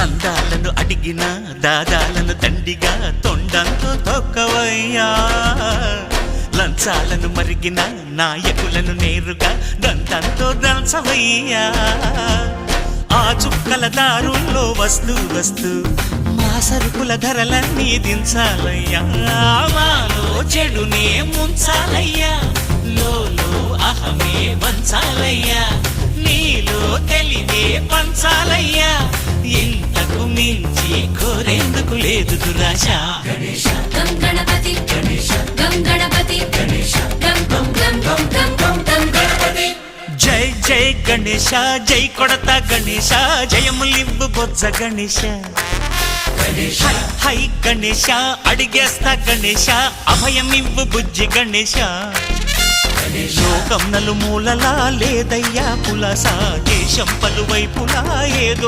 చందాలను అడిగిన దాదాలను దండిగా తొండంతో తొక్కవయ్యా లంచాలను మరిగిన నాయకులను నేరుగా దంతంతో దంచవయ్యా ఆ చుక్కల దారుల్లో వస్తూ వస్తూ మా సరుకుల ధరలన్నీ దించాలయ్యా మాలో చెడునే ముంచాలయ్యా లోలో అహమే వంచాలయ్యా నీలో తెలివే పంచాలయ్యా ఇంతకు మించి కోరేందుకు లేదు దురాశ గణేశ గం గణపతి గణేశ గం గణపతి గణేశ గం గం గం గం గం గం గం గణపతి జై జై గణేశ జై కొడతా గణేశ జయములివ్వు బొజ్జ గణేశ గణేశ హై గణేశ అడిగేస్తా గణేశ అభయమివ్వు బుజ్జి గణేశ లోకం నలుమూలలా లేదయ్యా పులస దేశం పలువైపులా ఏదో